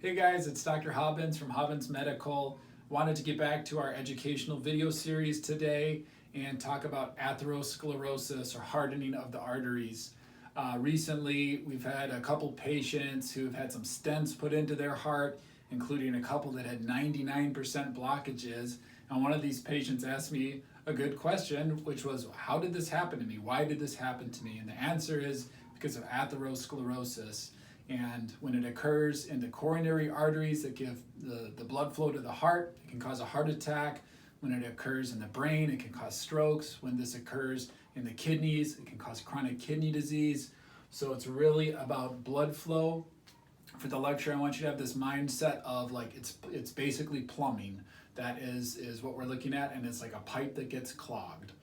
Hey guys, it's Dr. Hobbins from Hobbins Medical. Wanted to get back to our educational video series today and talk about atherosclerosis or hardening of the arteries. Recently, we've had a couple patients who've had some stents put into their heart, including a couple that had 99% blockages. And one of these patients asked me a good question, which was, how did this happen to me? Why did this happen to me? And the answer is because of atherosclerosis. And when it occurs in the coronary arteries that give the blood flow to the heart, it can cause a heart attack. When it occurs in the brain, it can cause strokes. When this occurs in the kidneys, it can cause chronic kidney disease. So it's really about blood flow. For the lecture, I want you to have this mindset of like it's basically plumbing. That is what we're looking at, and it's like a pipe that gets clogged.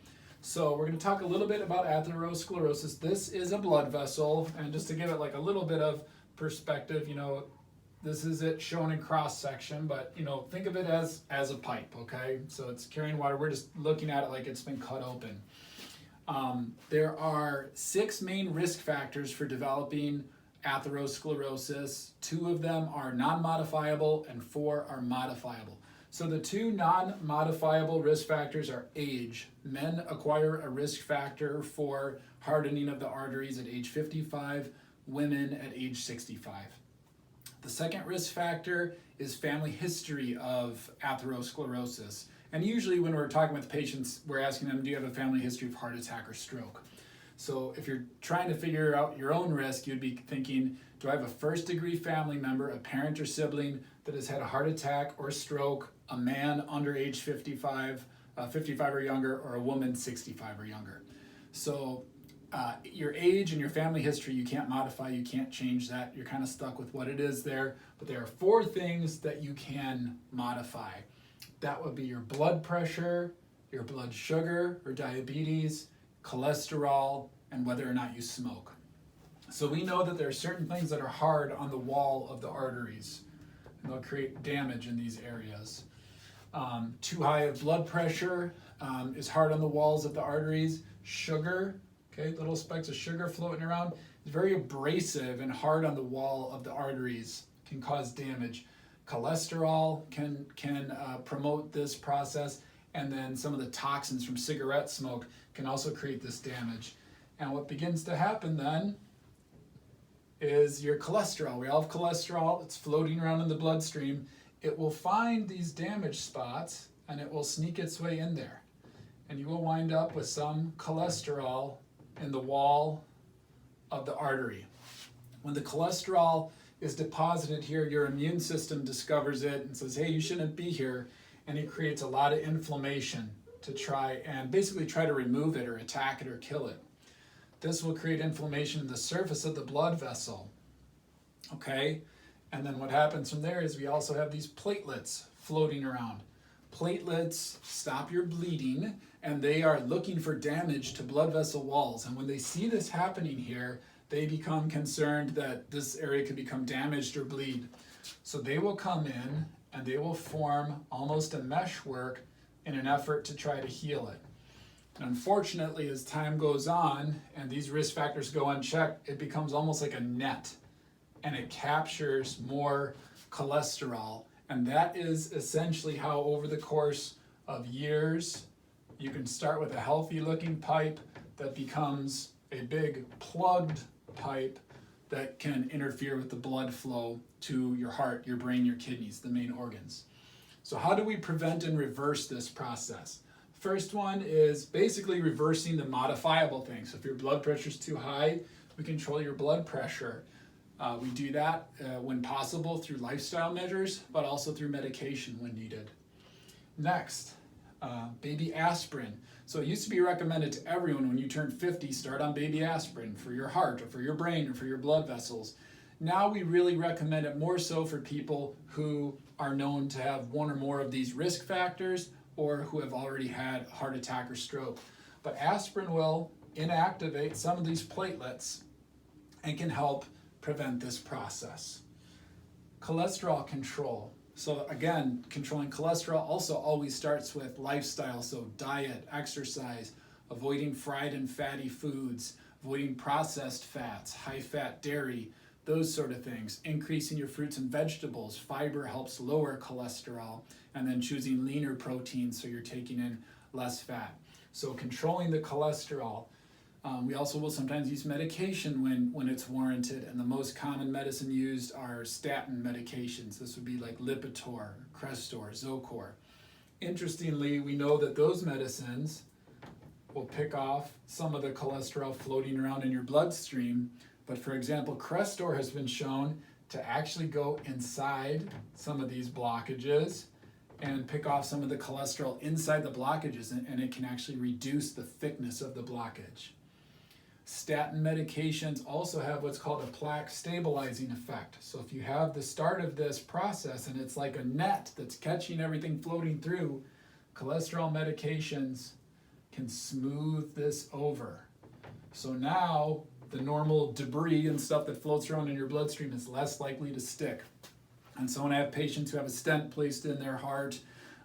So we're going to talk a little bit about atherosclerosis. This is a blood vessel, and just to give it like a little bit of perspective, this is it shown in cross section, but think of it as a pipe, okay? So it's carrying water. We're just looking at it like it's been cut open. There are 6 main risk factors for developing atherosclerosis. 2 of them are non-modifiable and 4 are modifiable. So the 2 non-modifiable risk factors are age. Men acquire a risk factor for hardening of the arteries at age 55, women at age 65. The second risk factor is family history of atherosclerosis. And usually when we're talking with patients, we're asking them, do you have a family history of heart attack or stroke? So if you're trying to figure out your own risk, you'd be thinking, do I have a first-degree family member, a parent or sibling that has had a heart attack or stroke, a man under age 55, 55 or younger, or a woman 65 or younger? So your age and your family history, you can't modify, you can't change that. You're kind of stuck with what it is there. But there are 4 things that you can modify. That would be your blood pressure, your blood sugar or diabetes, cholesterol, and whether or not you smoke. So we know that there are certain things that are hard on the wall of the arteries, and they'll create damage in these areas. Too high of blood pressure is hard on the walls of the arteries. Sugar, okay, little specks of sugar floating around, is very abrasive and hard on the wall of the arteries, can cause damage. Cholesterol can promote this process, and then some of the toxins from cigarette smoke can also create this damage. And what begins to happen then is your cholesterol. We all have cholesterol. It's floating around in the bloodstream. It will find these damaged spots and it will sneak its way in there. And you will wind up with some cholesterol in the wall of the artery. When the cholesterol is deposited here, your immune system discovers it and says, hey, you shouldn't be here. And it creates a lot of inflammation to try to remove it or attack it or kill it. This will create inflammation in the surface of the blood vessel. Okay? And then what happens from there is we also have these platelets floating around. Platelets stop your bleeding, and they are looking for damage to blood vessel walls. And when they see this happening here, they become concerned that this area could become damaged or bleed. So they will come in and they will form almost a meshwork in an effort to try to heal it. And unfortunately, as time goes on and these risk factors go unchecked, it becomes almost like a net, and it captures more cholesterol. And that is essentially how over the course of years, you can start with a healthy looking pipe that becomes a big plugged pipe that can interfere with the blood flow to your heart, your brain, your kidneys, the main organs. So how do we prevent and reverse this process? First one is basically reversing the modifiable things. So if your blood pressure is too high, we control your blood pressure. We do that when possible through lifestyle measures, but also through medication when needed. Next, baby aspirin. So it used to be recommended to everyone when you turn 50, start on baby aspirin for your heart or for your brain or for your blood vessels. Now we really recommend it more so for people who are known to have one or more of these risk factors or who have already had a heart attack or stroke. But aspirin will inactivate some of these platelets and can help prevent this process. Cholesterol control. So again, controlling cholesterol also always starts with lifestyle, so diet, exercise, avoiding fried and fatty foods, avoiding processed fats, high-fat dairy, those sort of things. Increasing your fruits and vegetables. Fiber helps lower cholesterol, and then choosing leaner proteins so you're taking in less fat. So controlling the cholesterol. We also will sometimes use medication when it's warranted, and the most common medicine used are statin medications. This would be like Lipitor, Crestor, Zocor. Interestingly, we know that those medicines will pick off some of the cholesterol floating around in your bloodstream. But for example, Crestor has been shown to actually go inside some of these blockages and pick off some of the cholesterol inside the blockages, and it can actually reduce the thickness of the blockage. Statin medications also have what's called a plaque stabilizing effect. So if you have the start of this process and it's like a net that's catching everything floating through, cholesterol medications can smooth this over. So now the normal debris and stuff that floats around in your bloodstream is less likely to stick. And so when I have patients who have a stent placed in their heart,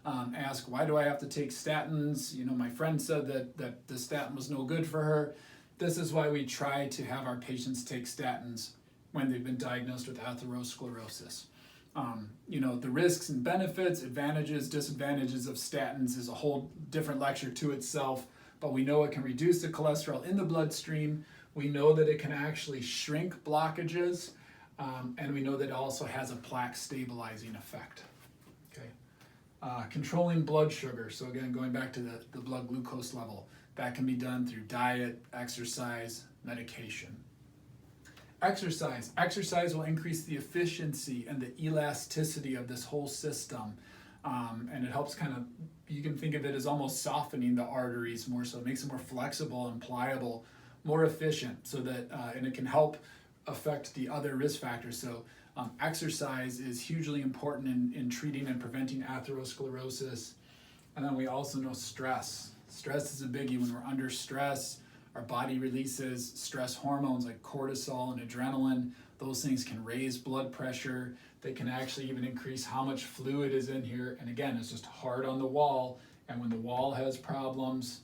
ask, why do I have to take statins? You know, my friend said that the statin was no good for her. This is why we try to have our patients take statins when they've been diagnosed with atherosclerosis. You know, the risks and benefits, advantages, disadvantages of statins is a whole different lecture to itself, but we know it can reduce the cholesterol in the bloodstream. We know that it can actually shrink blockages, and we know that it also has a plaque stabilizing effect. Okay. Controlling blood sugar. So again, going back to the blood glucose level, that can be done through diet, exercise, medication. Exercise. Exercise will increase the efficiency and the elasticity of this whole system. And it helps kind of, you can think of it as almost softening the arteries more so. It makes it more flexible and pliable, more efficient, so that, and it can help affect the other risk factors. So exercise is hugely important in treating and preventing atherosclerosis. And then we also know stress. Stress is a biggie. When we're under stress, our body releases stress hormones like cortisol and adrenaline. Those things can raise blood pressure. They can actually even increase how much fluid is in here. And again, it's just hard on the wall. And when the wall has problems,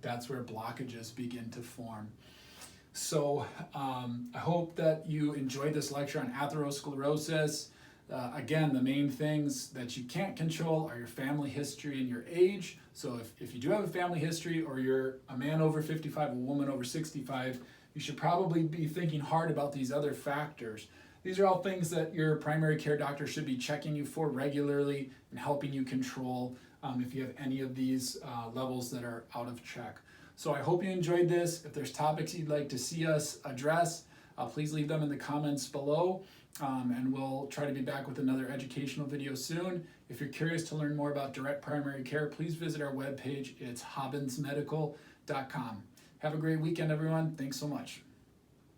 that's where blockages begin to form. So I hope that you enjoyed this lecture on atherosclerosis. Again, the main things that you can't control are your family history and your age. So if you do have a family history, or you're a man over 55, a woman over 65, you should probably be thinking hard about these other factors. These are all things that your primary care doctor should be checking you for regularly and helping you control if you have any of these levels that are out of check. So I hope you enjoyed this. If there's topics you'd like to see us address, please leave them in the comments below. And we'll try to be back with another educational video soon. If you're curious to learn more about direct primary care, please visit our webpage. It's hobbinsmedical.com. Have a great weekend, everyone. Thanks so much.